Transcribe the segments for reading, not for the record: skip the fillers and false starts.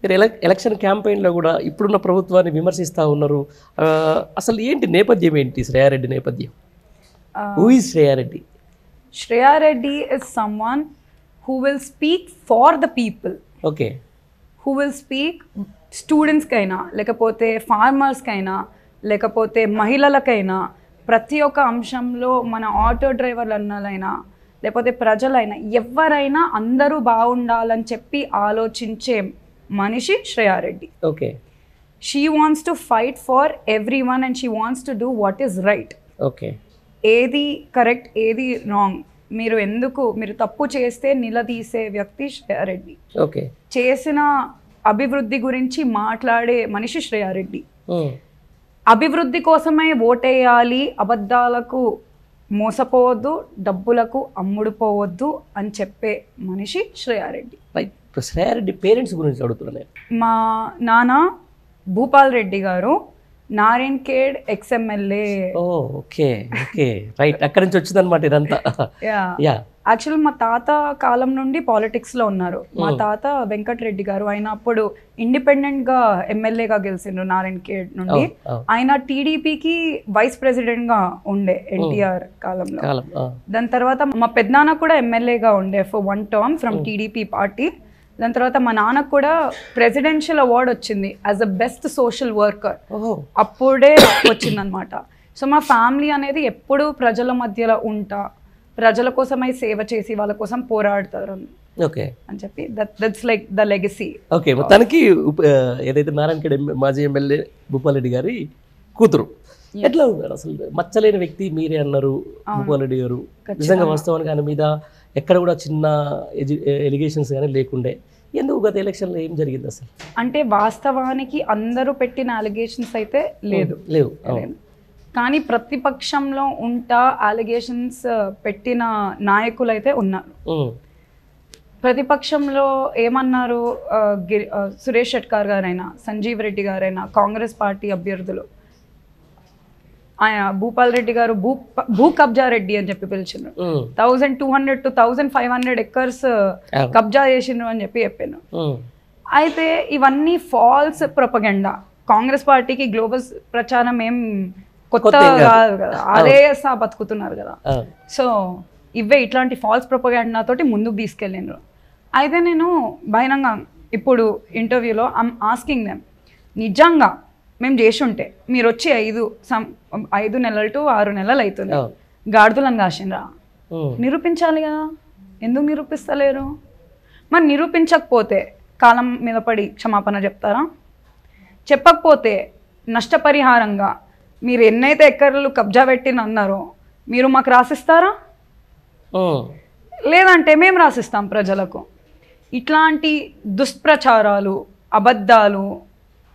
మీరు ఎలక్షన్ క్యాంపెయిన్లో కూడా ఇప్పుడున్న ప్రభుత్వాన్ని విమర్శిస్తూ ఉన్నారు. అసలు ఏంటి నేపథ్యం ఏంటి శ్రేయారెడ్డి నేపథ్యం? Who is Shreya Reddy? Shreya is someone who will speak for the people. Okay. Who will speak students kaina, lekapothe farmers kaina, lekapothe mahilalakaina, ప్రతి ఒక్క అంశంలో మన ఆటో డ్రైవర్లైనా లేకపోతే ప్రజలైనా ఎవరైనా అందరూ బాగుండాలని చెప్పి ఆలోచించే మనిషి Shreya Reddy. Okay. She wants to fight for every one and she wants to do what is right. Okay. ఏది కరెక్ట్ ఏది రాంగ్, మీరు తప్పు చేస్తే నిలదీసే వ్యక్తి శ్రేయారెడ్డి. ఓకే. చేసిన అభివృద్ధి గురించి మాట్లాడే మనిషి శ్రేయారెడ్డి. అభివృద్ధి కోసమే ఓటేయాలి, అబద్ధాలకు మోసపోవద్దు, డబ్బులకు అమ్ముడుపోవద్దు అని చెప్పే మనిషి శ్రేయారెడ్డి. శ్రేయారెడ్డి పేరెంట్స్ గురించి అడుగుతున్నాను. మా నాన్న భూపాల్ రెడ్డి గారు Narayankhed ex-MLA. Okay okay right, అక్కడి నుంచి వచ్చిందనమాట ఇదంతా. యాక్చువల్ మా తాత కాలం నుండి పాలిటిక్స్లో ఉన్నారు. మా తాత వెంకటరెడ్డి గారు, ఆయన అప్పుడు ఇండిపెండెంట్గా ఎమ్మెల్యేగా గెలిచిండ్రు నారాయణఖేడ్ నుండి. ఆయన టీడీపీకి వైస్ ప్రెసిడెంట్గా ఉండే ఎన్టీఆర్ కాలంలో. దాని తర్వాత మా పెద్దనాన్న కూడా ఎమ్మెల్యేగా ఉండే for 1 term from TDP party. దాని తర్వాత మా నాన్నకు కూడా ప్రెసిడెన్షియల్ అవార్డు వచ్చింది as a best social worker, అప్పుడే వచ్చిందనమాట. సో మా ఫ్యామిలీ అనేది ఎప్పుడూ ప్రజల మధ్యలో ఉంటా, ప్రజల కోసమై సేవ చేసి వాళ్ళ కోసం పోరాడతారు అని చెప్పి that's like the legacy. Okay. మొత్తానికి ఏదైతే నారాయణఖేడ్ మాజీ ఎమ్మెల్యే భూపాల్ రెడ్డి గారి కూతురు ఎట్లా ఉన్నారు? అసలు మచ్చలేని వ్యక్తి మీరే అన్నారు భూపాల్ రెడ్డి గారు. నిజంగా వాస్తవానికి ఆయన మీద ఎక్కడ కూడా చిన్న ఎలిగేషన్స్ కానీ లేకుండే, ఎందుకు గత ఎలక్షన్లో ఏం జరిగింది అసలు? అంటే వాస్తవానికి అందరూ పెట్టిన అలిగేషన్స్ అయితే లేవు, కానీ ప్రతిపక్షంలో ఉంటా అలిగేషన్స్ పెట్టిన నాయకులు అయితే ఉన్నారు. ప్రతిపక్షంలో ఏమన్నారు, సురేష్ షెట్కార్ గారైనా, సంజీవ్ రెడ్డి గారైనా, కాంగ్రెస్ పార్టీ అభ్యర్థులు, ఆయన భూపాల్ రెడ్డి గారు భూ కబ్జా రెడ్డి అని చెప్పి పిలిచిండ్రు. 1200 to 1500 acres కబ్జా చేసిండ్రు అని చెప్పాను. అయితే ఇవన్నీ ఫాల్స్ ప్రొపగెండా. కాంగ్రెస్ పార్టీకి గ్లోబల్ ప్రచారం ఏం కొత్త కాదు కదా, అదే బతుకుతున్నారు కదా. సో ఇట్లాంటి ఫాల్స్ ప్రొపగెండా తోటి ముందుకు తీసుకెళ్ళిండ్రు. అయితే నేను భయంగా ఇప్పుడు ఇంటర్వ్యూలో ఆస్కింగ్ దెమ్, నిజంగా మేము చేసి ఉంటే మీరు వచ్చి 5 నెలలు to 6 నెలలు అవుతుంది, గాడిదలను కాసిండ్రా, నిరూపించాలి కదా, ఎందుకు నిరూపిస్తలేరు? మరి నిరూపించకపోతే కాలం మీద పడి క్షమాపణ చెప్తారా? చెప్పకపోతే నష్టపరిహారంగా మీరు ఎన్నైతే ఎకర్లు కబ్జా పెట్టిన అన్నారో మీరు మాకు రాసిస్తారా? లేదంటే మేము రాసిస్తాం ప్రజలకు. ఇట్లాంటి దుష్ప్రచారాలు, అబద్ధాలు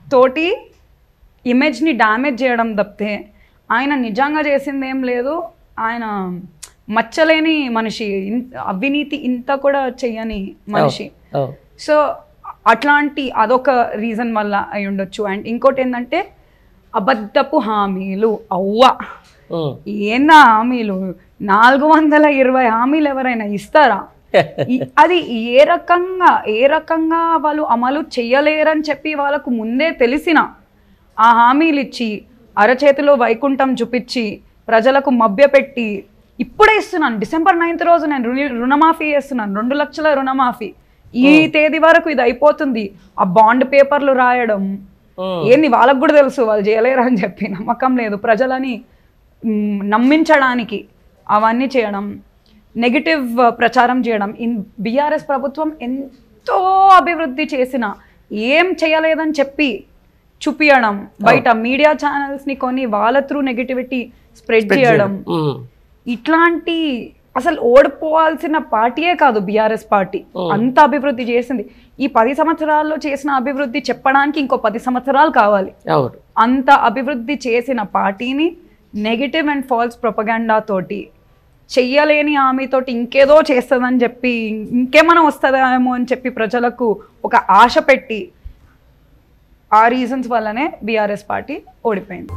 తోటి ఇమేజ్ని డ్యామేజ్ చేయడం తప్పితే ఆయన నిజంగా చేసింది ఏం లేదు. ఆయన మచ్చలేని మనిషి, అవినీతి ఇంత కూడా చెయ్యని మనిషి. సో అదొక రీజన్ వల్ల అయి ఉండొచ్చు. అండ్ ఇంకోటి ఏంటంటే అబద్ధపు హామీలు. ఏందా హామీలు? 420 హామీలు ఎవరైనా ఇస్తారా? అది ఏ రకంగా వాళ్ళు అమలు చెయ్యలేరని చెప్పి వాళ్ళకు ముందే తెలిసిన ఆ హామీలు ఇచ్చి అరచేతిలో వైకుంఠం చూపించి ప్రజలకు మభ్యపెట్టి ఇప్పుడే ఇస్తున్నాను, December 9th రోజు నేను రుణమాఫీ చేస్తున్నాను, 2 లక్షల రుణమాఫీ, ఈ తేదీ వరకు ఇది అయిపోతుంది, ఆ బాండ్ పేపర్లు రాయడం ఏంది వాళ్ళకు కూడా తెలుసు వాళ్ళు చేయలేరు అని చెప్పి, నమ్మకం లేదు ప్రజలని నమ్మించడానికి అవన్నీ చేయడం, నెగిటివ్ ప్రచారం చేయడం. బీఆర్ఎస్ ప్రభుత్వం ఎంతో అభివృద్ధి చేసిన ఏం చేయలేదని చెప్పి చూపించడం, బయట మీడియా ఛానల్స్ని కొని వాళ్ళ త్రూ నెగిటివిటీ స్ప్రెడ్ చేయడం, ఇట్లాంటి అసలు ఓడిపోవాల్సిన పార్టీయే కాదు బీఆర్ఎస్ పార్టీ, అంత అభివృద్ధి చేసింది. ఈ 10 సంవత్సరాల్లో చేసిన అభివృద్ధి చెప్పడానికి ఇంకో 10 సంవత్సరాలు కావాలి. అంత అభివృద్ధి చేసిన పార్టీని నెగిటివ్ అండ్ ఫాల్స్ ప్రొపగండా తోటి, చెయ్యలేని హామీతోటి ఇంకేదో చేస్తుందని చెప్పి, ఇంకేమైనా వస్తుందేమో అని చెప్పి ప్రజలకు ఒక ఆశ పెట్టి, ఆ రీజన్స్ వల్లనే బీఆర్ఎస్ పార్టీ ఓడిపోయింది.